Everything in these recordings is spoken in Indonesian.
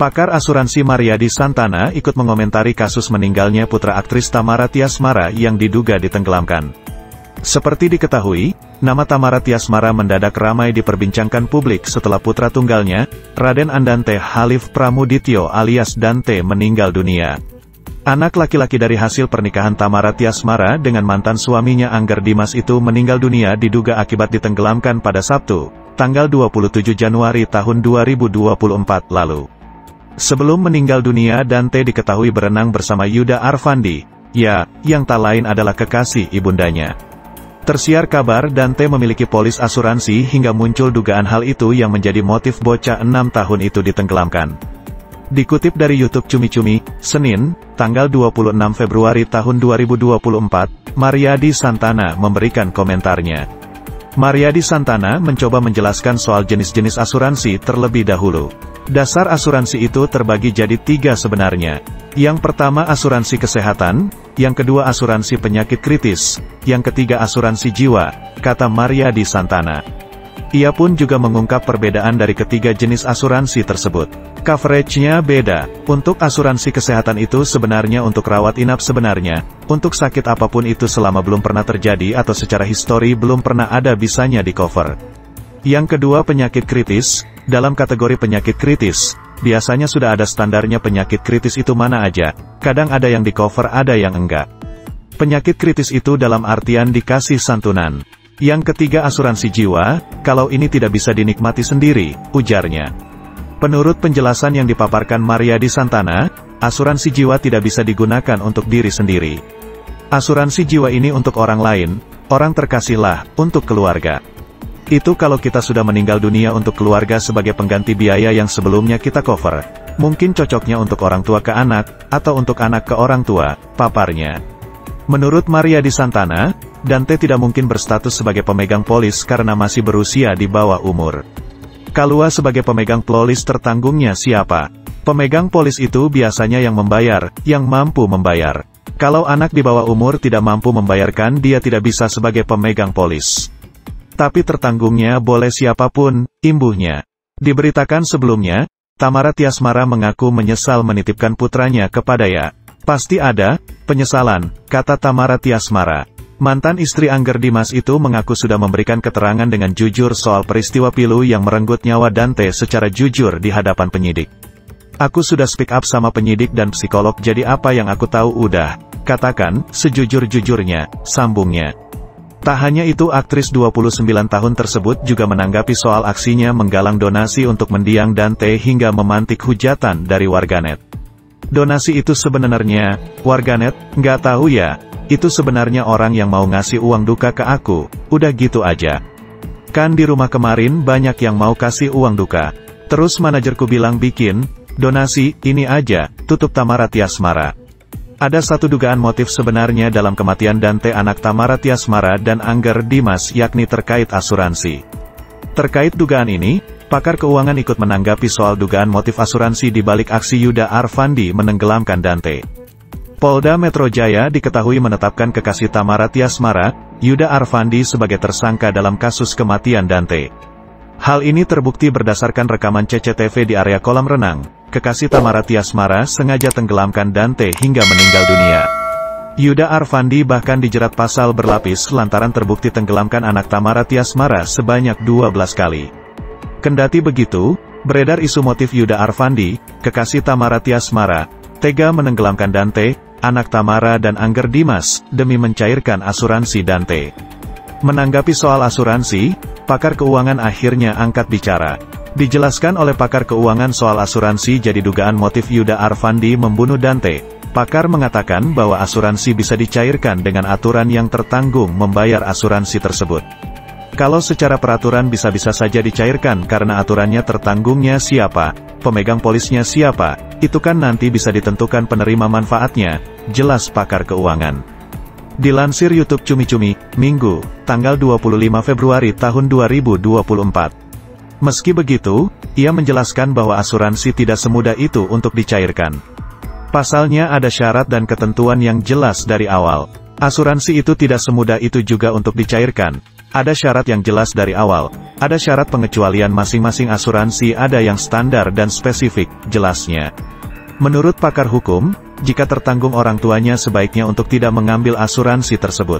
Pakar asuransi Mariadi Santana ikut mengomentari kasus meninggalnya putra aktris Tamara Tiasmara yang diduga ditenggelamkan. Seperti diketahui, nama Tamara Tiasmara mendadak ramai diperbincangkan publik setelah putra tunggalnya, Raden Andante Halif Pramudityo alias Dante meninggal dunia. Anak laki-laki dari hasil pernikahan Tamara Tiasmara dengan mantan suaminya Angger Dimas itu meninggal dunia diduga akibat ditenggelamkan pada Sabtu, tanggal 27 Januari tahun 2024 lalu. Sebelum meninggal dunia, Dante diketahui berenang bersama Yuda Arfandi, yang tak lain adalah kekasih ibundanya. Tersiar kabar Dante memiliki polis asuransi hingga muncul dugaan hal itu yang menjadi motif bocah 6 tahun itu ditenggelamkan. Dikutip dari YouTube Cumi Cumi, Senin, tanggal 26 Februari tahun 2024, Mariadi Santana memberikan komentarnya. Mariadi Santana mencoba menjelaskan soal jenis-jenis asuransi terlebih dahulu. Dasar asuransi itu terbagi jadi 3 sebenarnya. Yang pertama asuransi kesehatan, yang kedua asuransi penyakit kritis, yang ketiga asuransi jiwa, kata Mariadi Santana. Ia pun juga mengungkap perbedaan dari ketiga jenis asuransi tersebut. Coverage-nya beda. Untuk asuransi kesehatan itu sebenarnya untuk rawat inap sebenarnya, untuk sakit apapun itu selama belum pernah terjadi atau secara histori belum pernah ada bisanya di cover. Yang kedua penyakit kritis, dalam kategori penyakit kritis, biasanya sudah ada standarnya penyakit kritis itu mana aja, kadang ada yang di cover ada yang enggak. Penyakit kritis itu dalam artian dikasih santunan. Yang ketiga asuransi jiwa, kalau ini tidak bisa dinikmati sendiri, ujarnya. Menurut penjelasan yang dipaparkan Mariadi Santana, asuransi jiwa tidak bisa digunakan untuk diri sendiri. Asuransi jiwa ini untuk orang lain, orang terkasihlah, untuk keluarga. Itu kalau kita sudah meninggal dunia untuk keluarga sebagai pengganti biaya yang sebelumnya kita cover. Mungkin cocoknya untuk orang tua ke anak, atau untuk anak ke orang tua, paparnya. Menurut Mariadi Santana, Dante tidak mungkin berstatus sebagai pemegang polis karena masih berusia di bawah umur. Kalau sebagai pemegang polis tertanggungnya siapa? Pemegang polis itu biasanya yang membayar, yang mampu membayar. Kalau anak di bawah umur tidak mampu membayarkan dia tidak bisa sebagai pemegang polis. Tapi tertanggungnya boleh siapapun, imbuhnya. Diberitakan sebelumnya, Tamara Tiasmara mengaku menyesal menitipkan putranya kepada pasti ada penyesalan, kata Tamara Tiasmara. Mantan istri Angger Dimas itu mengaku sudah memberikan keterangan dengan jujur soal peristiwa pilu yang merenggut nyawa Dante secara jujur di hadapan penyidik. Aku sudah speak up sama penyidik dan psikolog jadi apa yang aku tahu udah, katakan, sejujur-jujurnya, sambungnya. Tak hanya itu aktris 29 tahun tersebut juga menanggapi soal aksinya menggalang donasi untuk mendiang Dante hingga memantik hujatan dari warganet. Donasi itu sebenarnya, warganet, nggak tahu ya, itu sebenarnya orang yang mau ngasih uang duka ke aku, udah gitu aja. Kan di rumah kemarin banyak yang mau kasih uang duka. Terus manajerku bilang bikin, donasi, ini aja, tutup Tamara Tiasmara. Ada satu dugaan motif sebenarnya dalam kematian Dante anak Tamara Tiasmara dan Angger Dimas yakni terkait asuransi. Terkait dugaan ini, pakar keuangan ikut menanggapi soal dugaan motif asuransi di balik aksi Yuda Arfandi menenggelamkan Dante. Polda Metro Jaya diketahui menetapkan kekasih Tamara Tiasmara, Yuda Arfandi sebagai tersangka dalam kasus kematian Dante. Hal ini terbukti berdasarkan rekaman CCTV di area kolam renang. Kekasih Tamara Tiasmara sengaja tenggelamkan Dante hingga meninggal dunia. Yuda Arfandi bahkan dijerat pasal berlapis lantaran terbukti tenggelamkan anak Tamara Tiasmara sebanyak 12 kali. Kendati begitu, beredar isu motif Yuda Arfandi, kekasih Tamara Tiasmara, tega menenggelamkan Dante, anak Tamara dan Angger Dimas, demi mencairkan asuransi Dante. Menanggapi soal asuransi, pakar keuangan akhirnya angkat bicara. Dijelaskan oleh pakar keuangan soal asuransi jadi dugaan motif Yuda Arfandi membunuh Dante. Pakar mengatakan bahwa asuransi bisa dicairkan dengan aturan yang tertanggung membayar asuransi tersebut. Kalau secara peraturan bisa-bisa saja dicairkan karena aturannya tertanggungnya siapa, pemegang polisnya siapa, itu kan nanti bisa ditentukan penerima manfaatnya, jelas pakar keuangan. Dilansir YouTube Cumi Cumi, Minggu, tanggal 25 Februari tahun 2024. Meski begitu, ia menjelaskan bahwa asuransi tidak semudah itu untuk dicairkan. Pasalnya ada syarat dan ketentuan yang jelas dari awal. Asuransi itu tidak semudah itu juga untuk dicairkan. Ada syarat yang jelas dari awal, ada syarat pengecualian masing-masing asuransi, ada yang standar dan spesifik, jelasnya. Menurut pakar hukum, jika tertanggung orang tuanya sebaiknya untuk tidak mengambil asuransi tersebut.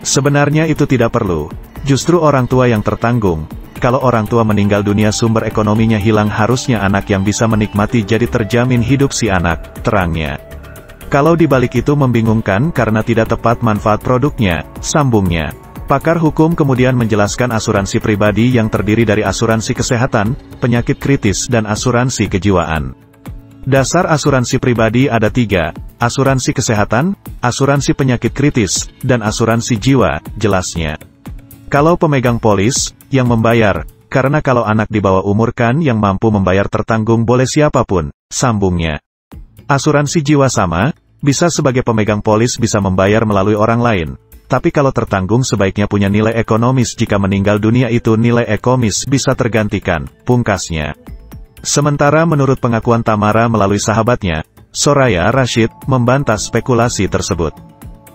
Sebenarnya itu tidak perlu, justru orang tua yang tertanggung. Kalau orang tua meninggal dunia sumber ekonominya hilang, harusnya anak yang bisa menikmati jadi terjamin hidup si anak, terangnya. Kalau dibalik itu membingungkan karena tidak tepat manfaat produknya, sambungnya. Pakar hukum kemudian menjelaskan asuransi pribadi yang terdiri dari asuransi kesehatan, penyakit kritis dan asuransi kejiwaan. Dasar asuransi pribadi ada 3, asuransi kesehatan, asuransi penyakit kritis, dan asuransi jiwa, jelasnya. Kalau pemegang polis, yang membayar, karena kalau anak di bawah umur kan yang mampu membayar tertanggung boleh siapapun, sambungnya. Asuransi jiwa sama, bisa sebagai pemegang polis bisa membayar melalui orang lain, tapi kalau tertanggung sebaiknya punya nilai ekonomis, jika meninggal dunia itu nilai ekonomis bisa tergantikan, pungkasnya. Sementara menurut pengakuan Tamara melalui sahabatnya, Soraya Rashid, membantah spekulasi tersebut.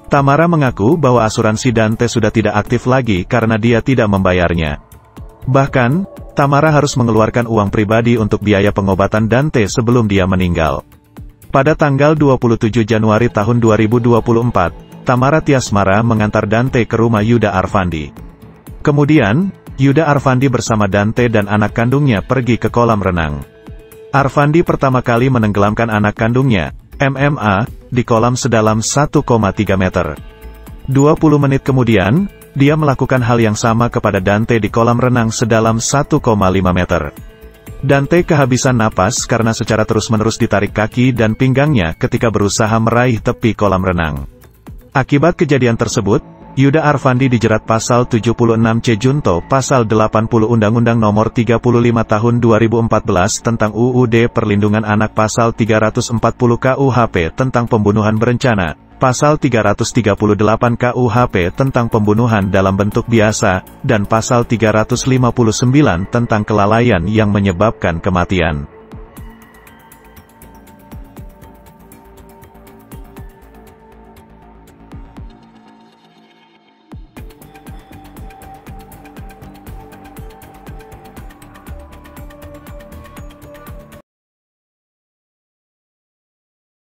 Tamara mengaku bahwa asuransi Dante sudah tidak aktif lagi karena dia tidak membayarnya. Bahkan, Tamara harus mengeluarkan uang pribadi untuk biaya pengobatan Dante sebelum dia meninggal. Pada tanggal 27 Januari tahun 2024, Tamara Tiasmara mengantar Dante ke rumah Yuda Arfandi. Kemudian, Yuda Arfandi bersama Dante dan anak kandungnya pergi ke kolam renang. Arfandi pertama kali menenggelamkan anak kandungnya, MMA, di kolam sedalam 1,3 meter. 20 menit kemudian, dia melakukan hal yang sama kepada Dante di kolam renang sedalam 1,5 meter. Dante kehabisan napas karena secara terus-menerus ditarik kaki dan pinggangnya ketika berusaha meraih tepi kolam renang. Akibat kejadian tersebut, Yuda Arfandi dijerat pasal 76C Junto pasal 80 Undang-Undang Nomor 35 Tahun 2014 tentang UUD Perlindungan Anak, pasal 340 KUHP tentang pembunuhan berencana, pasal 338 KUHP tentang pembunuhan dalam bentuk biasa, dan pasal 359 tentang kelalaian yang menyebabkan kematian.